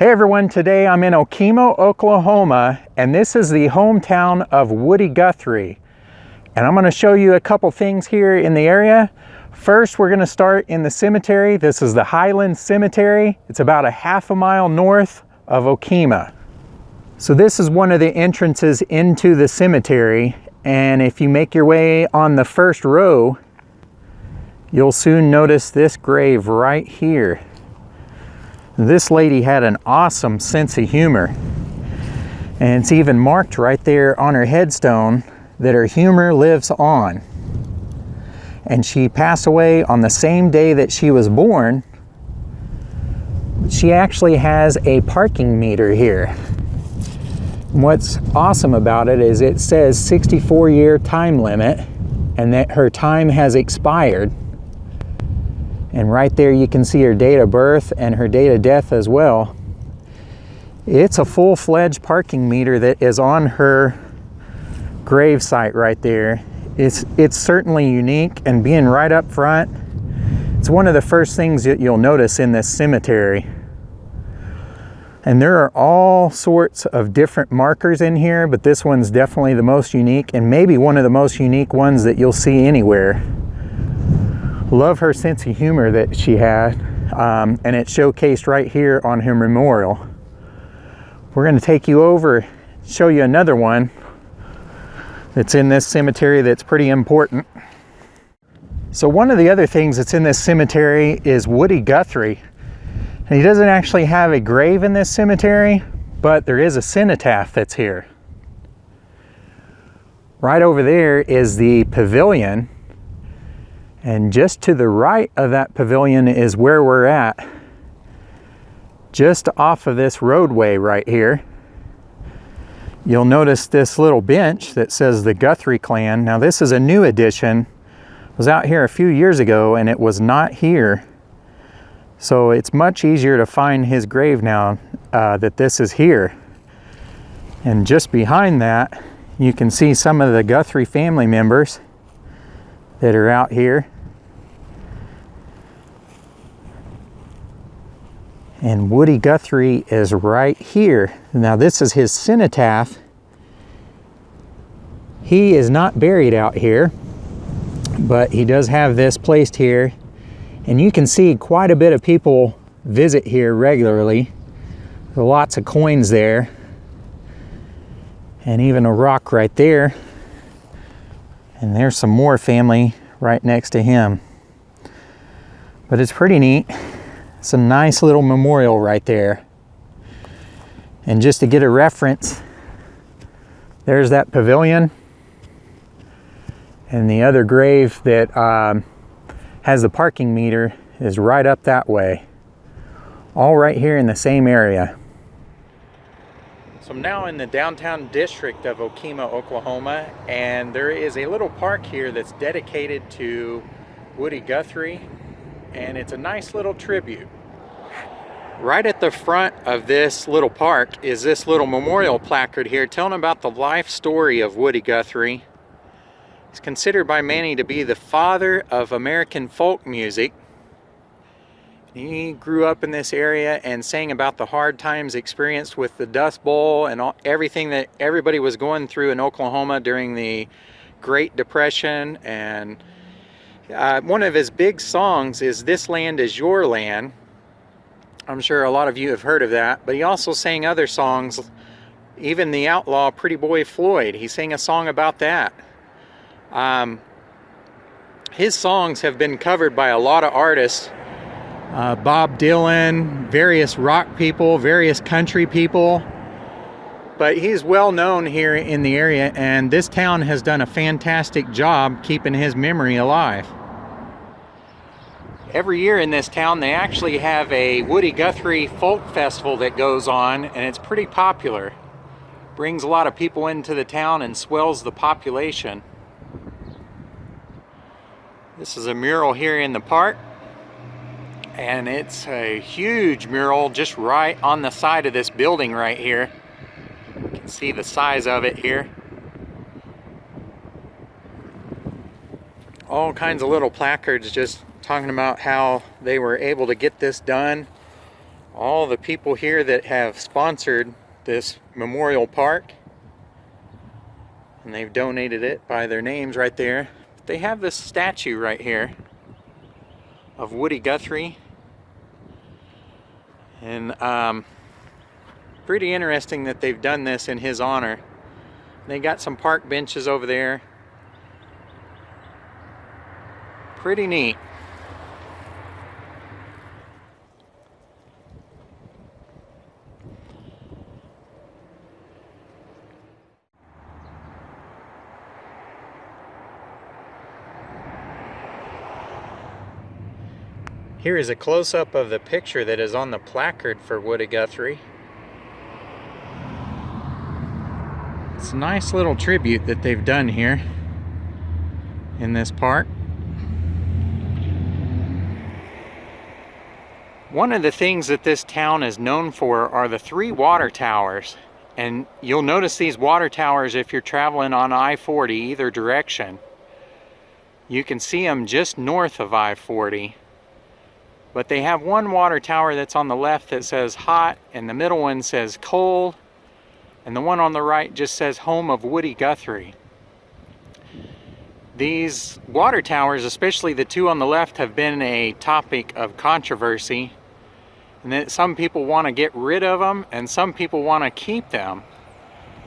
Hey everyone, today I'm in Okemo, Oklahoma, and this is the hometown of Woody Guthrie. And I'm going to show you a couple things here in the area. First, we're going to start in the cemetery. This is the Highland Cemetery. It's about a half a mile north of Okemo. So this is one of the entrances into the cemetery, and if you make your way on the first row, you'll soon notice this grave right here. This lady had an awesome sense of humor, and it's even marked right there on her headstone that her humor lives on. And she passed away on the same day that she was born. She actually has a parking meter here. What's awesome about it is it says 64-year time limit and that her time has expired. And right there you can see her date of birth and her date of death as well. It's a full-fledged parking meter that is on her grave site right there. It's certainly unique, and being right up front, it's one of the first things that you'll notice in this cemetery. And there are all sorts of different markers in here, but this one's definitely the most unique, and maybe one of the most unique ones that you'll see anywhere. Love her sense of humor that she had, and it's showcased right here on her memorial. We're going to take you over, show you another one that's in this cemetery that's pretty important. So one of the other things that's in this cemetery is Woody Guthrie. And he doesn't actually have a grave in this cemetery, but there is a cenotaph that's here. Right over there is the pavilion. And just to the right of that pavilion is where we're at, just off of this roadway right here. You'll notice this little bench that says the Guthrie clan. Now this is a new addition. I was out here a few years ago and it was not here. So it's much easier to find his grave now that this is here. And just behind that, you can see some of the Guthrie family members that are out here. And Woody Guthrie is right here. Now this is his cenotaph. He is not buried out here, but he does have this placed here. And you can see quite a bit of people visit here regularly. There are lots of coins there. And even a rock right there. And there's some more family right next to him. But it's pretty neat. It's a nice little memorial right there. And just to get a reference, there's that pavilion. And the other grave that has the parking meter is right up that way. All right here in the same area. So I'm now in the downtown district of Okemo, Oklahoma, and there is a little park here that's dedicated to Woody Guthrie, and it's a nice little tribute. Right at the front of this little park is this little memorial placard here telling about the life story of Woody Guthrie. He's considered by many to be the father of American folk music. He grew up in this area and sang about the hard times experienced with the Dust Bowl and everything that everybody was going through in Oklahoma during the Great Depression. And one of his big songs is "This Land Is Your Land." I'm sure a lot of you have heard of that, but he also sang other songs, even the outlaw Pretty Boy Floyd. He sang a song about that. His songs have been covered by a lot of artists, Bob Dylan, various rock people, various country people, but he's well known here in the area, and this town has done a fantastic job keeping his memory alive. Every year in this town they actually have a Woody Guthrie folk festival that goes on, and it's pretty popular. Brings a lot of people into the town and swells the population. This is a mural here in the park, and it's a huge mural just right on the side of this building right here. You can see the size of it here. All kinds of little placards just talking about how they were able to get this done all the people here that have sponsored this memorial park, and they've donated it by their names right there. They have this statue right here of Woody Guthrie, and pretty interesting that they've done this in his honor. They got some park benches over there. Pretty neat. Here is a close-up of the picture that is on the placard for Woody Guthrie. It's a nice little tribute that they've done here in this park. One of the things that this town is known for are the 3 water towers. And you'll notice these water towers if you're traveling on I-40 either direction. You can see them just north of I-40. But they have one water tower that's on the left that says hot, and the middle one says cold, and the one on the right just says home of Woody Guthrie. These water towers, especially the 2 on the left, have been a topic of controversy. And that some people want to get rid of them, and some people want to keep them.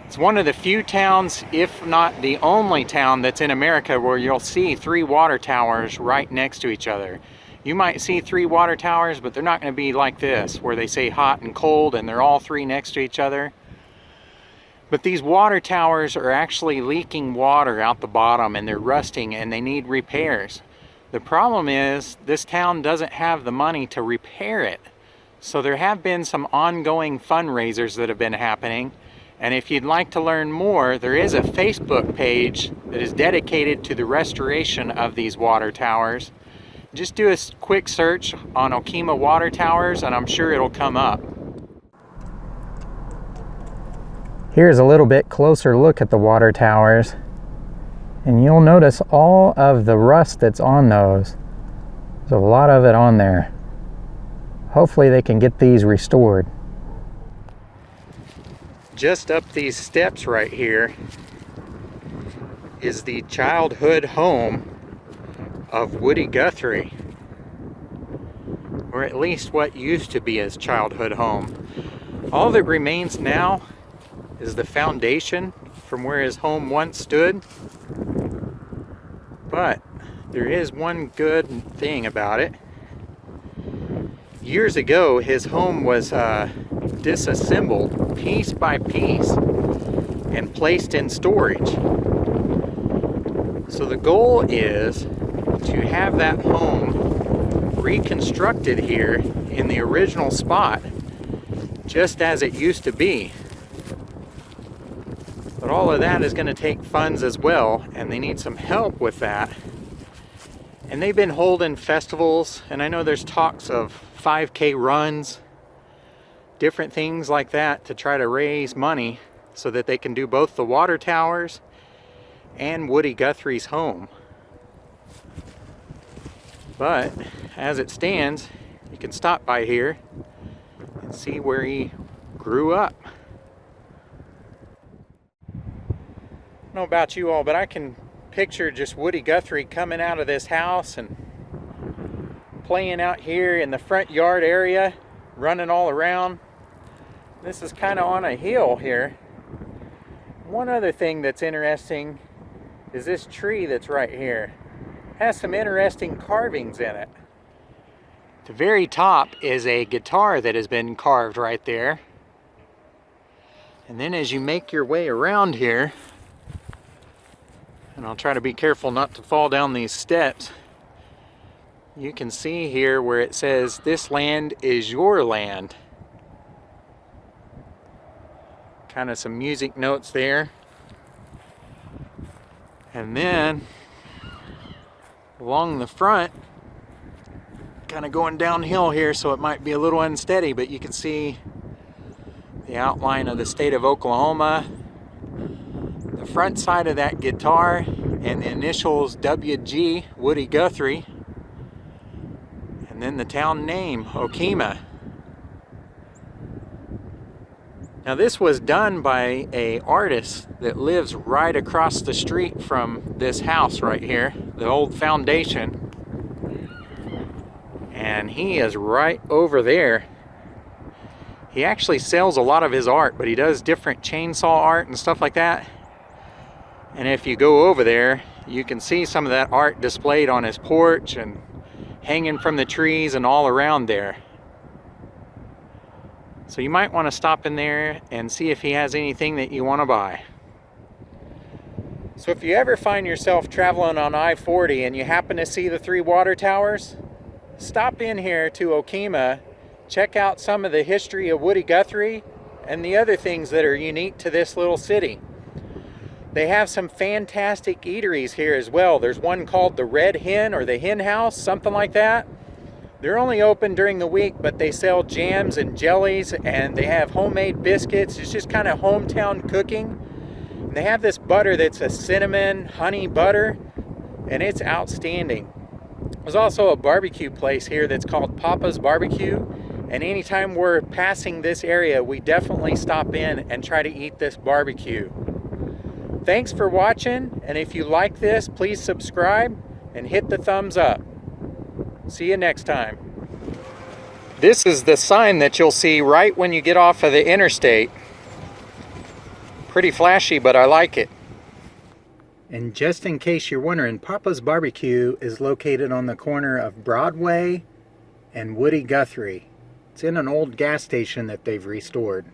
It's one of the few towns, if not the only town that's in America, where you'll see 3 water towers right next to each other. You might see 3 water towers, but they're not going to be like this, where they say hot and cold and they're all 3 next to each other. But these water towers are actually leaking water out the bottom, and they're rusting, and they need repairs. The problem is this town doesn't have the money to repair it. So there have been some ongoing fundraisers that have been happening. And if you'd like to learn more, there is a Facebook page that is dedicated to the restoration of these water towers. Just do a quick search on Okemah water towers and I'm sure it'll come up. Here's a little bit closer look at the water towers, and you'll notice all of the rust that's on those. There's a lot of it on there. Hopefully they can get these restored. Just up these steps right here is the childhood home of Woody Guthrie, or at least what used to be his childhood home. All that remains now is the foundation from where his home once stood, but there is one good thing about it. Years ago, his home was disassembled piece by piece and placed in storage. So the goal is to have that home reconstructed here in the original spot, just as it used to be. But all of that is going to take funds as well, and they need some help with that. And they've been holding festivals, and I know there's talks of 5K runs, different things like that to try to raise money so that they can do both the water towers and Woody Guthrie's home. But as it stands, you can stop by here and see where he grew up. I don't know about you all, but I can picture just Woody Guthrie coming out of this house and playing out here in the front yard area, running all around. This is kind of on a hill here. One other thing that's interesting is this tree that's right here. It has some interesting carvings in it. At the very top is a guitar that has been carved right there. And then as you make your way around here, and I'll try to be careful not to fall down these steps, you can see here where it says, "This land is your land." Kind of some music notes there. And then along the front, kind of going downhill here, so it might be a little unsteady, but you can see the outline of the state of Oklahoma, the front side of that guitar, and the initials WG, Woody Guthrie, and then the town name, Okemah. Now this was done by an artist that lives right across the street from this house right here, the old foundation. And he is right over there. He actually sells a lot of his art, but he does different chainsaw art and stuff like that. And if you go over there, you can see some of that art displayed on his porch and hanging from the trees and all around there. So you might want to stop in there and see if he has anything that you want to buy. So if you ever find yourself traveling on I-40 and you happen to see the 3 water towers, stop in here to Okemah, check out some of the history of Woody Guthrie and the other things that are unique to this little city. They have some fantastic eateries here as well. There's one called the Red Hen or the Hen House, something like that. They're only open during the week, but they sell jams and jellies and they have homemade biscuits. It's just kind of hometown cooking. And they have this butter that's a cinnamon honey butter, and it's outstanding. There's also a barbecue place here that's called Papa's Barbecue, and anytime we're passing this area, we definitely stop in and try to eat this barbecue. Thanks for watching, and if you like this, please subscribe and hit the thumbs up. See you next time. This is the sign that you'll see right when you get off of the interstate. Pretty flashy, but I like it. And just in case you're wondering, Papa's Barbecue is located on the corner of Broadway and Woody Guthrie. It's in an old gas station that they've restored.